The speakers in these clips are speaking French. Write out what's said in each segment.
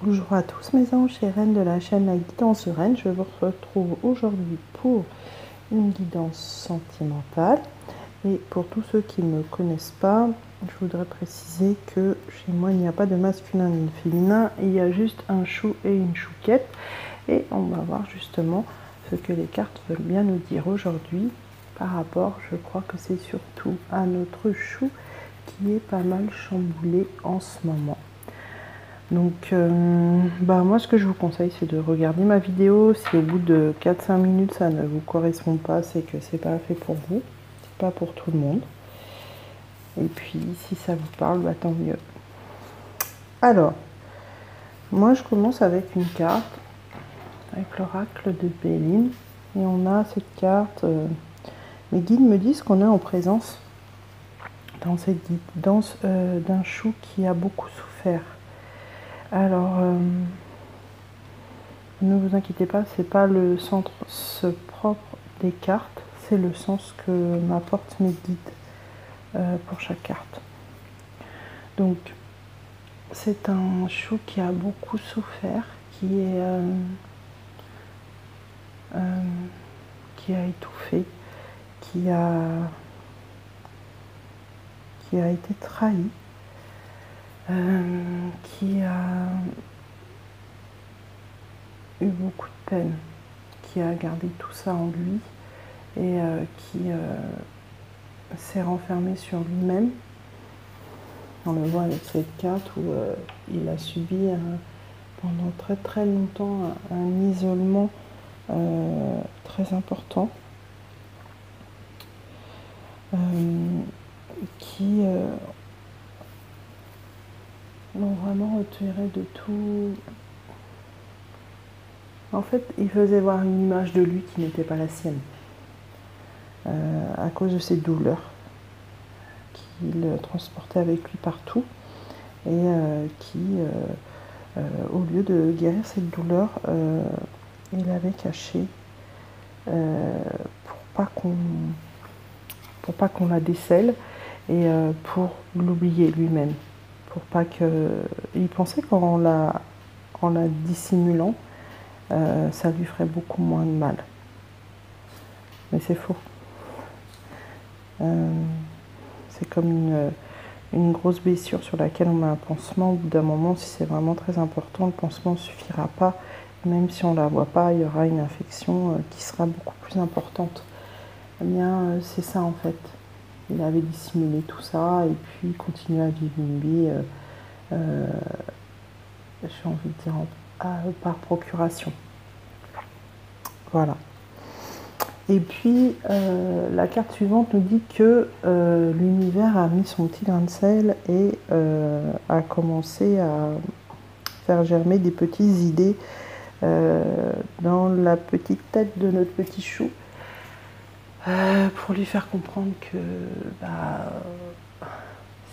Bonjour à tous mes anges et reines de la chaîne La Guidance Reine. Je vous retrouve aujourd'hui pour une guidance sentimentale. Et pour tous ceux qui ne me connaissent pas, je voudrais préciser que chez moi il n'y a pas de masculin ni de féminin. Il y a juste un chou et une chouquette. Et on va voir justement ce que les cartes veulent bien nous dire aujourd'hui par rapport, je crois que c'est surtout à notre chou qui est pas mal chamboulé en ce moment. Donc, moi, ce que je vous conseille, c'est de regarder ma vidéo. Si au bout de 4-5 minutes, ça ne vous correspond pas, c'est que c'est pas fait pour vous. C'est pas pour tout le monde. Et puis, si ça vous parle, tant mieux. Alors, moi, je commence avec une carte, avec l'oracle de Béline. Et on a cette carte. Mes guides me disent qu'on est en présence dans cette guidance d'un chou qui a beaucoup souffert. Alors, ne vous inquiétez pas, c'est pas le centre propre des cartes, c'est le sens que m'apportent mes guides pour chaque carte. Donc, c'est un chou qui a beaucoup souffert, qui a étouffé, qui a été trahi, qui a eu beaucoup de peine, qui a gardé tout ça en lui et qui s'est renfermé sur lui-même. On le voit avec cette carte où il a subi pendant très très longtemps un isolement très important qui l'ont vraiment retiré de tout. En fait, il faisait voir une image de lui qui n'était pas la sienne à cause de ses douleurs qu'il transportait avec lui partout et qui, au lieu de guérir cette douleur, il avait caché pour pas qu'on la décèle et pour l'oublier lui-même, pour pas que. Il pensait qu'en la dissimulant, ça lui ferait beaucoup moins de mal. Mais c'est faux. C'est comme une grosse blessure sur laquelle on met un pansement. Au bout d'un moment, si c'est vraiment très important, le pansement ne suffira pas. Même si on ne la voit pas, il y aura une infection qui sera beaucoup plus importante. Eh bien, c'est ça en fait. Il avait dissimulé tout ça et puis il continue à vivre une vie, j'ai envie de dire, par procuration. Voilà. Et puis, la carte suivante nous dit que l'univers a mis son petit grain de sel et a commencé à faire germer des petites idées dans la petite tête de notre petit chou pour lui faire comprendre que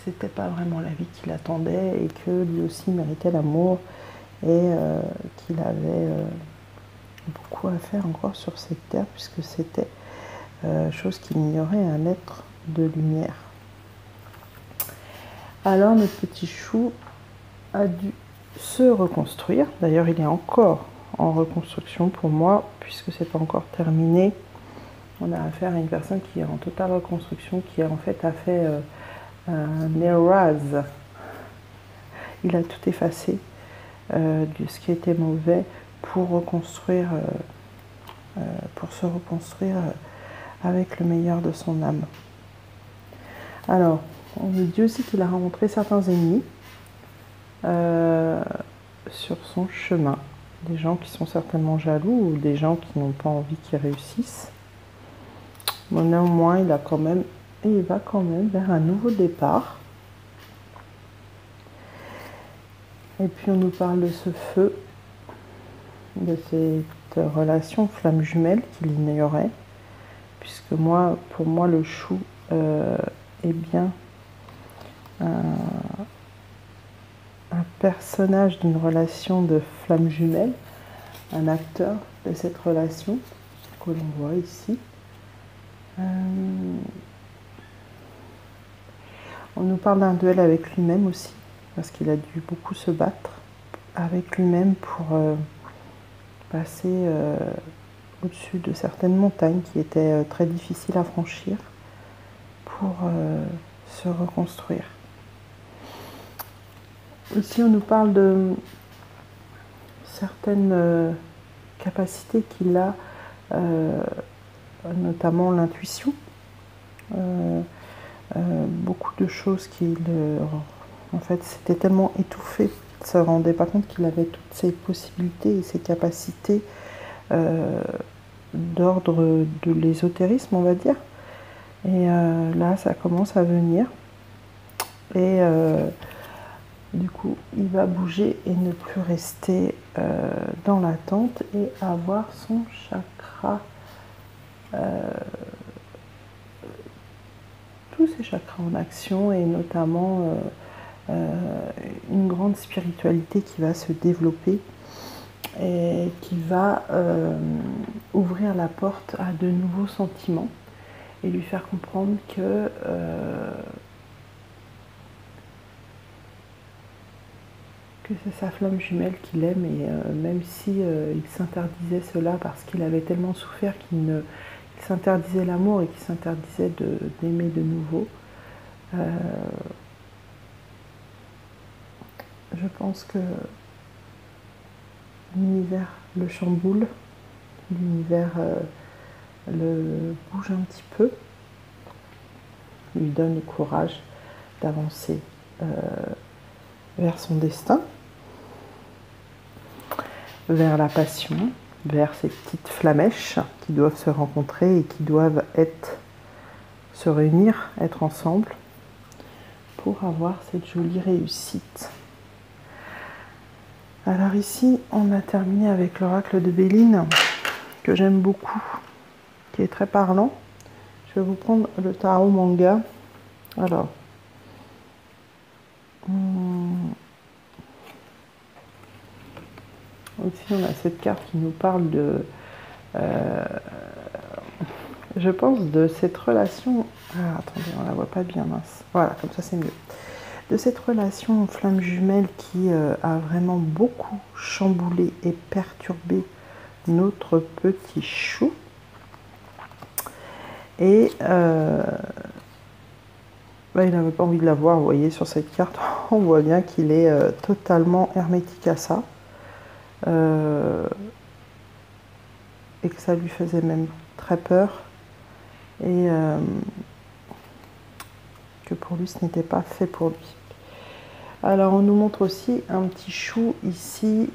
c'était pas vraiment la vie qu'il attendait et que lui aussi méritait l'amour et qu'il avait beaucoup à faire encore sur cette terre puisque c'était chose qu'il ignorait, un être de lumière. Alors notre petit chou a dû se reconstruire. D'ailleurs, il est encore en reconstruction pour moi puisque c'est pas encore terminé. On a affaire à une personne qui est en totale reconstruction, qui en fait a fait un erase. Il a tout effacé de ce qui était mauvais pour reconstruire, pour se reconstruire avec le meilleur de son âme. Alors, on nous dit aussi qu'il a rencontré certains ennemis sur son chemin. Des gens qui sont certainement jaloux ou des gens qui n'ont pas envie qu'il réussisse. Mais néanmoins, il va quand même vers un nouveau départ. Et puis on nous parle de ce feu, de cette relation flamme jumelle qu'il ignorait, puisque pour moi, le chou est bien un personnage d'une relation de flamme jumelle, un acteur de cette relation que l'on voit ici. On nous parle d'un duel avec lui-même aussi, parce qu'il a dû beaucoup se battre avec lui-même pour passer au-dessus de certaines montagnes qui étaient très difficiles à franchir pour se reconstruire. Ici, on nous parle de certaines capacités qu'il a, notamment l'intuition. Beaucoup de choses qu'il... en fait, c'était tellement étouffé, il ne se rendait pas compte qu'il avait toutes ses possibilités et ses capacités d'ordre de l'ésotérisme, on va dire. Et là, ça commence à venir. Et du coup, il va bouger et ne plus rester dans l'attente et avoir son chakra, tous ses chakras en action, et notamment une grande spiritualité qui va se développer et qui va ouvrir la porte à de nouveaux sentiments et lui faire comprendre que c'est sa flamme jumelle qu'il aime, et même si il s'interdisait cela parce qu'il avait tellement souffert qu'il s'interdisait l'amour et qu'il s'interdisait d'aimer de nouveau, je pense que l'univers le chamboule, l'univers le bouge un petit peu, lui donne le courage d'avancer vers son destin, vers la passion, vers ces petites flamèches qui doivent se rencontrer et qui doivent se réunir, être ensemble pour avoir cette jolie réussite. Alors ici, on a terminé avec l'oracle de Béline, que j'aime beaucoup, qui est très parlant. Je vais vous prendre le tarot manga. Alors, ici on a cette carte qui nous parle de, je pense, de cette relation. Ah, attendez, on la voit pas bien, mince. Voilà, comme ça c'est mieux. De cette relation flamme jumelle qui a vraiment beaucoup chamboulé et perturbé notre petit chou. Et il n'avait pas envie de la voir, vous voyez, sur cette carte, on voit bien qu'il est totalement hermétique à ça. Et que ça lui faisait même très peur. Et que pour lui, ce n'était pas fait pour lui. Alors, on nous montre aussi un petit chou ici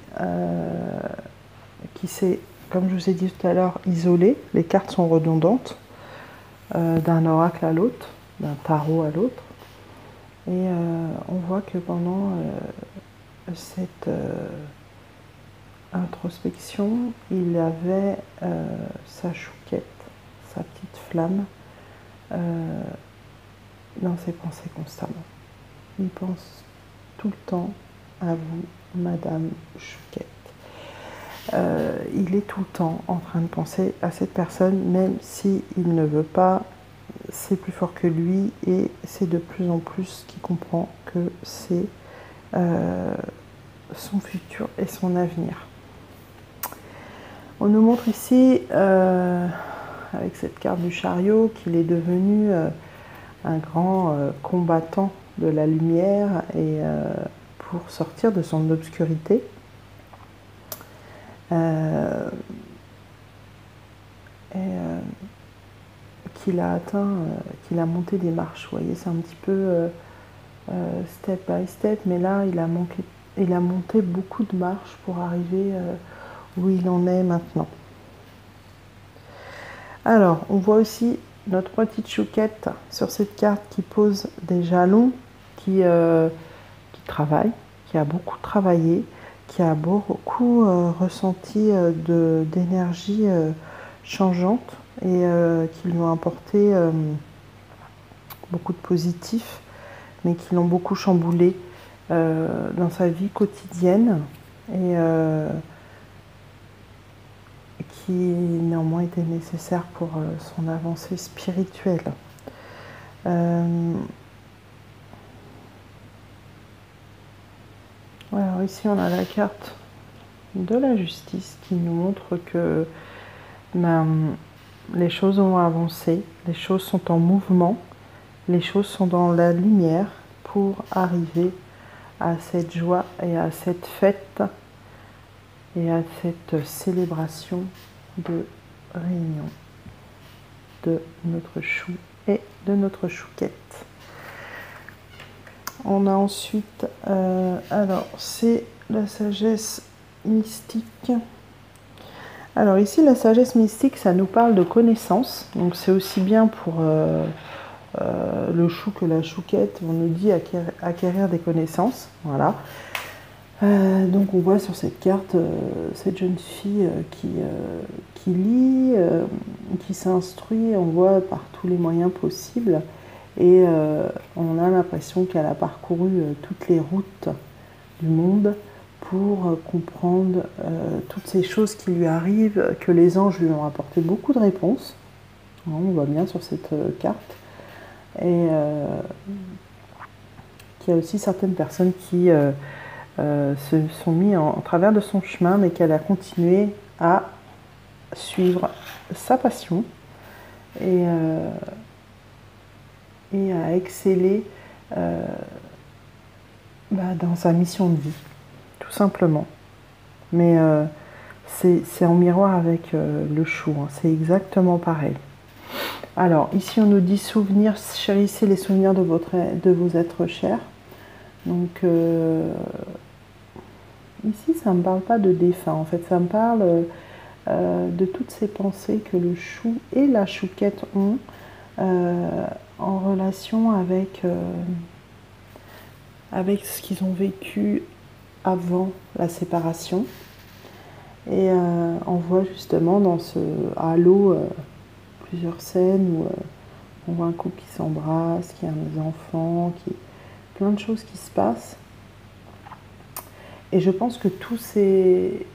qui s'est, comme je vous ai dit tout à l'heure, isolé. Les cartes sont redondantes d'un oracle à l'autre, d'un tarot à l'autre. Et on voit que pendant cette introspection, il avait sa chouquette, sa petite flamme dans ses pensées constamment. Il pense tout le temps à vous, Madame Chouquette. Il est tout le temps en train de penser à cette personne, même s'il ne veut pas, c'est plus fort que lui, et c'est de plus en plus qu'il comprend que c'est son futur et son avenir. On nous montre ici, avec cette carte du chariot, qu'il est devenu un grand combattant de la lumière et pour sortir de son obscurité. Qu'il a atteint, qu'il a monté des marches. Vous voyez, c'est un petit peu step by step, mais là, il a monté beaucoup de marches pour arriver où il en est maintenant. Alors, on voit aussi notre petite chouquette sur cette carte qui pose des jalons, qui travaille, qui a beaucoup travaillé, qui a beaucoup ressenti d'énergie changeante et qui lui ont apporté beaucoup de positifs, mais qui l'ont beaucoup chamboulé dans sa vie quotidienne et qui néanmoins était nécessaire pour son avancée spirituelle. Alors ici on a la carte de la justice qui nous montre que les choses ont avancé, les choses sont en mouvement, les choses sont dans la lumière pour arriver à cette joie et à cette fête et à cette célébration de réunion de notre chou et de notre chouquette. On a ensuite, alors c'est la sagesse mystique. Alors ici, la sagesse mystique, ça nous parle de connaissance. Donc c'est aussi bien pour le chou que la chouquette. On nous dit acquérir des connaissances. Voilà. Donc on voit sur cette carte cette jeune fille qui lit, qui s'instruit, on voit par tous les moyens possibles. Et on a l'impression qu'elle a parcouru toutes les routes du monde pour comprendre toutes ces choses qui lui arrivent, que les anges lui ont apporté beaucoup de réponses. On voit bien sur cette carte. Et qu'il y a aussi certaines personnes qui se sont mis en travers de son chemin, mais qu'elle a continué à suivre sa passion et à exceller dans sa mission de vie, tout simplement. Mais c'est en miroir avec le chou, hein, c'est exactement pareil. Alors, ici on nous dit souvenirs, chérissez les souvenirs de vos êtres chers. Donc, ici ça ne me parle pas de défunt, en fait, ça me parle de toutes ces pensées que le chou et la chouquette ont en relation avec ce qu'ils ont vécu avant la séparation. Et on voit justement dans ce halo plusieurs scènes où on voit un couple qui s'embrasse, qui a des enfants, plein de choses qui se passent. Et je pense que tous ces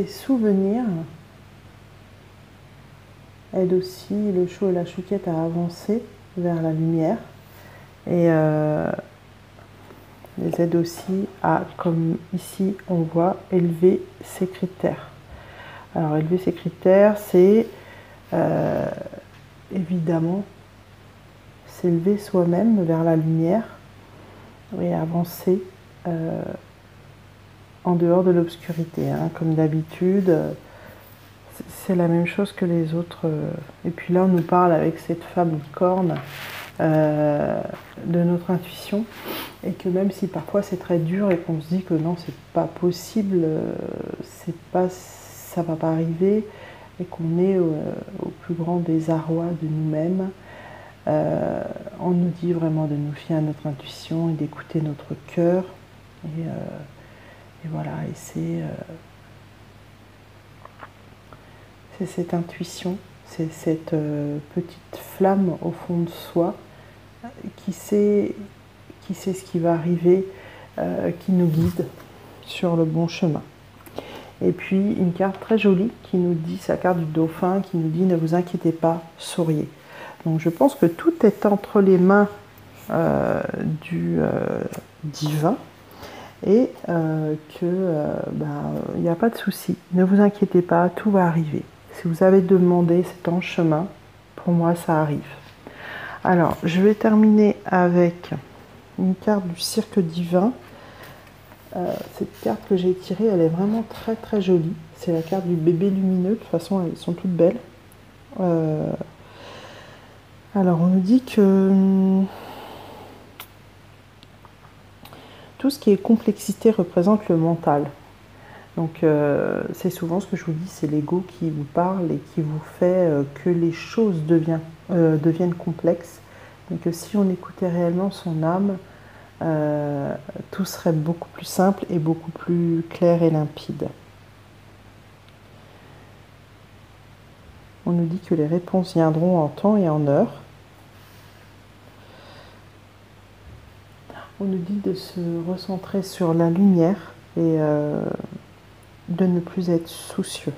souvenirs aident aussi le chou et la chouquette à avancer vers la lumière et les aident aussi à, comme ici on voit, élever ses critères. Alors élever ses critères, c'est évidemment s'élever soi-même vers la lumière et avancer en dehors de l'obscurité, hein. Comme d'habitude, c'est la même chose que les autres. Et puis là, on nous parle avec cette femme licorne de notre intuition, et que même si parfois c'est très dur et qu'on se dit que non, c'est pas possible, ça va pas arriver, et qu'on est au plus grand désarroi de nous-mêmes, on nous dit vraiment de nous fier à notre intuition et d'écouter notre cœur. Et voilà, et c'est cette intuition, c'est cette petite flamme au fond de soi qui sait ce qui va arriver, qui nous guide sur le bon chemin. Et puis une carte très jolie qui nous dit, c'est la carte du dauphin, qui nous dit ne vous inquiétez pas, souriez. Donc je pense que tout est entre les mains du divin, et qu'il n'y a pas de souci, ne vous inquiétez pas, tout va arriver. Si vous avez demandé, c'est en chemin, pour moi ça arrive. Alors je vais terminer avec une carte du cirque divin. Cette carte que j'ai tirée, elle est vraiment très très jolie. C'est la carte du bébé lumineux, de toute façon elles sont toutes belles. Alors on nous dit que tout ce qui est complexité représente le mental. Donc c'est souvent ce que je vous dis, c'est l'ego qui vous parle et qui vous fait que les choses deviennent complexes, mais que si on écoutait réellement son âme, tout serait beaucoup plus simple et beaucoup plus clair et limpide. On nous dit que les réponses viendront en temps et en heure. On nous dit de se recentrer sur la lumière et de ne plus être soucieux.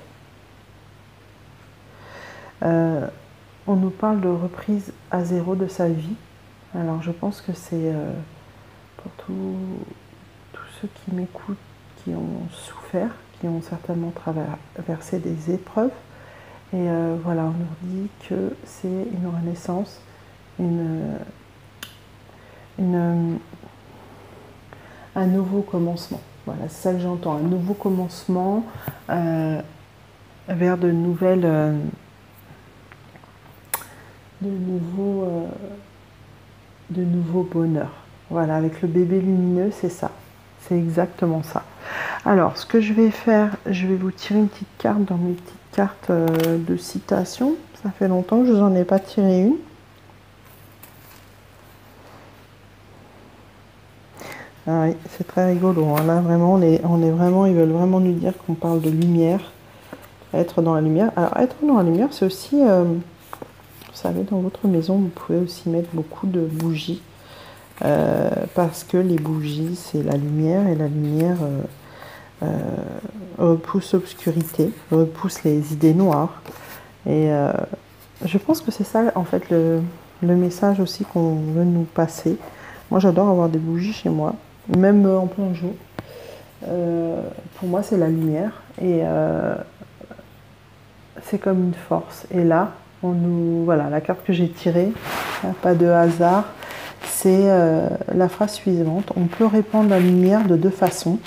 On nous parle de reprise à zéro de sa vie, Alors je pense que c'est pour tous ceux qui m'écoutent, qui ont souffert, qui ont certainement traversé des épreuves. Et voilà, on leur dit que c'est une renaissance, un nouveau commencement. Voilà, c'est ça que j'entends, un nouveau commencement vers de nouvelles, de nouveaux bonheurs. Voilà, avec le bébé lumineux, c'est ça. C'est exactement ça. Alors, ce que je vais faire, je vais vous tirer une petite carte dans mes petites cartes de citation. Ça fait longtemps que je n'en ai pas tiré une. Ah oui, c'est très rigolo. Hein. Là, vraiment, on est vraiment, ils veulent vraiment nous dire qu'on parle de lumière. Être dans la lumière. Alors, être dans la lumière, c'est aussi, vous savez, dans votre maison, vous pouvez aussi mettre beaucoup de bougies. Parce que les bougies, c'est la lumière, et la lumière repousse l'obscurité, repousse les idées noires. Et je pense que c'est ça, en fait, le message aussi qu'on veut nous passer. Moi, j'adore avoir des bougies chez moi, même en plein jour. Pour moi, c'est la lumière. Et c'est comme une force. Et là, voilà, la carte que j'ai tirée, pas de hasard, c'est la phrase suivante. On peut répandre la lumière de deux façons.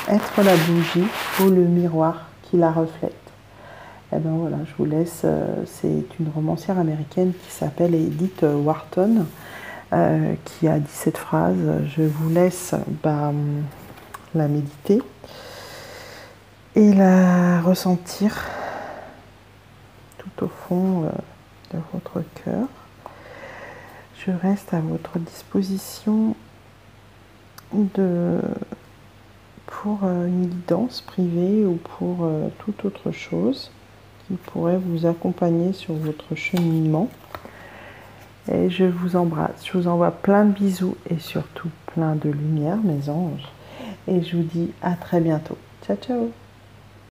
Être la bougie ou le miroir qui la reflète. Et ben voilà, je vous laisse. C'est une romancière américaine qui s'appelle Edith Wharton qui a dit cette phrase. Je vous laisse la méditer et la ressentir tout au fond de votre cœur. Je reste à votre disposition pour une guidance privée ou pour toute autre chose qui pourrait vous accompagner sur votre cheminement. Et je vous embrasse, je vous envoie plein de bisous et surtout plein de lumière, mes anges. Et je vous dis à très bientôt. Ciao, ciao!